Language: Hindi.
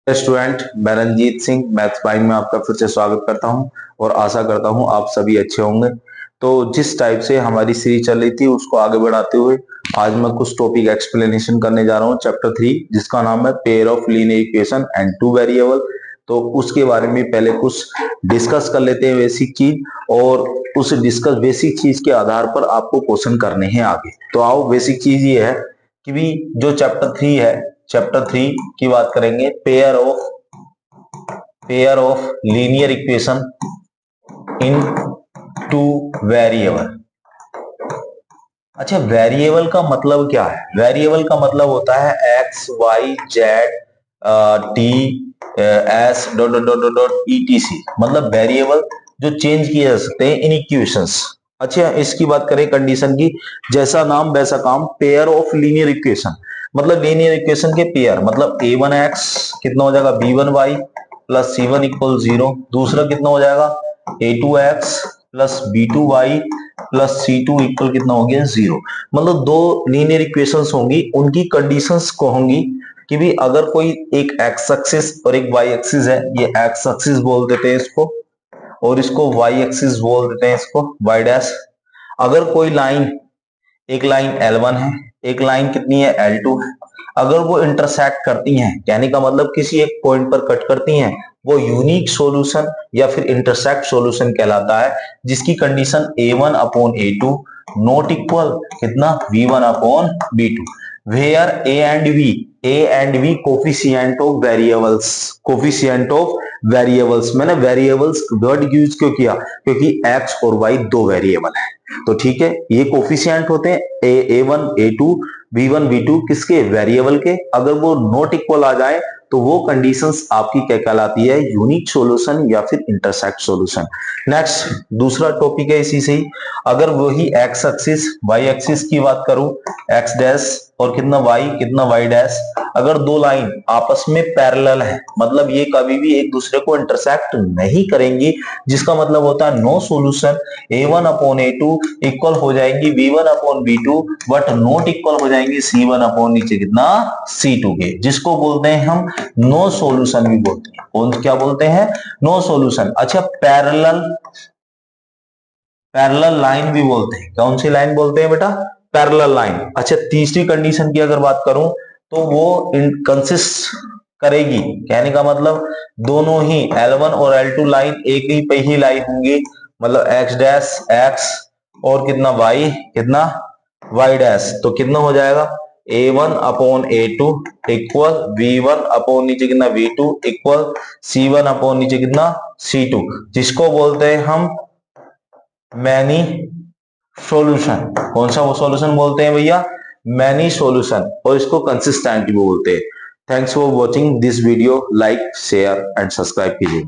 स्टूडेंट, मैं रंजीत सिंह मैथ्स बाइंग में आपका फिर से स्वागत करता हूं और आशा करता हूं आप सभी अच्छे होंगे। तो जिस टाइप से हमारी सीरीज चल रही थी उसको आगे बढ़ाते हुए आज मैं कुछ टॉपिक एक्सप्लेनेशन करने जा रहा हूं चैप्टर 3, जिसका नाम है pair of linear equation and two variable. तो उसके बारे में पहले कुछ डिस्कस कर लेते हैं बेसिक चीज, और उस डिस्कस बेसिक चीज के आधार पर आपको क्वेश्चन करने हैं आगे। तो आओ, बेसिक चीज ये है कि भी जो चैप्टर 3 है, चैप्टर 3 की बात करेंगे, pair of linear equation in two variable. अच्छा, वेरिएबल का मतलब क्या है? वेरिएबल का मतलब होता है X Y Z T S dot dot dot dot etc, मतलब वेरिएबल जो चेंज किए जा सकते हैं इन इक्वेशंस। अच्छा, इसकी बात करें कंडीशन की, जैसा नाम वैसा काम, पेयर ऑफ लीनियर इक्वेशन मतलब लीनियर इक्वेशन के पेयर, मतलब a1x कितना हो जाएगा b1y प्लस c1 इक्वल 0। दूसरा कितना हो जाएगा a2x plus b2y plus c2 equal कितना हो गया 0। मतलब दो लीनियर इक्वेशंस होंगी, उनकी कंडीशंस को होंगी कि भी अगर कोई एक एक्स एक्सिस और एक वाई एक्सिस है, ये एक्स एक्सिस बोल देते हैं इसको, और इसको वाई एक्सिस बोल देते हैं इसको वाई डैश। अगर कोई लाइन, एक लाइन L1 है, एक लाइन कितनी है L2 है, अगर वो इंटरसेक्ट करती हैं, कहने का मतलब किसी एक पॉइंट पर कट करती हैं, वो यूनिक सॉल्यूशन या फिर इंटरसेक्ट सॉल्यूशन कहलाता है, जिसकी condition A1 upon A2 not equal कितना V1 upon B2, where A and B coefficient of variables. Coefficient of variables, मैंने वेरिएबल्स वर्ड यूज क्यों किया? क्योंकि x और y दो वेरिएबल है। तो ठीक है, ये कोफिशिएंट होते हैं a1 a2 b1 b2 किसके? वेरिएबल के। अगर वो नॉट इक्वल आ जाए तो वो कंडीशंस आपकी क्या कहलाती है? यूनिक सॉल्यूशन या फिर इंटरसेक्ट सॉल्यूशन। नेक्स्ट दूसरा टॉपिक है इसी से ही, अगर वही एक्स एक्सिस वाई एक्सिस की बात करूं, एक्स डैश और कितना वाई डैश, अगर दो लाइन आपस में पैरेलल है, मतलब ये कभी भी एक दूसरे को इंटरसेक्ट नहीं करेंगी, जिसका मतलब होता है no solution. a1 upon a2 equal हो जाएंगी b1 upon b2, but not equal हो जाएंगी c1 अपॉन नीचे कितना c2 के, जिसको बोलते हैं हम नो सॉल्यूशन भी बोलते हैं। कौन क्या बोलते हैं? No solution. अच्छा, पैरेलल लाइन भी बोलते हैं। कौन सी लाइन बोलते हैं बेटा? Parallel line. अच्छा, तीसरी कंडीशन की अगर बात करूं तो वो कंसिस्ट करेगी, कहने का मतलब दोनों ही L1 और L2 लाइन एक ही पे ही लाई होंगी, मतलब x डैश x और कितना y डैश, तो कितना हो जाएगा a1 upon a2 equal v1 upon नीचे कितना v2 इक्वल c1 अपॉन नीचे कितना c2, जिसको बोलते हैं हम मैनी सॉल्यूशन। कौन सा वो सॉल्यूशन बोलते हैं भैया? मैनी सॉल्यूशन, और इसको कंसिस्टेंट भी बोलते हैं। Thanks for watching this video, like share and subscribe कीजिए।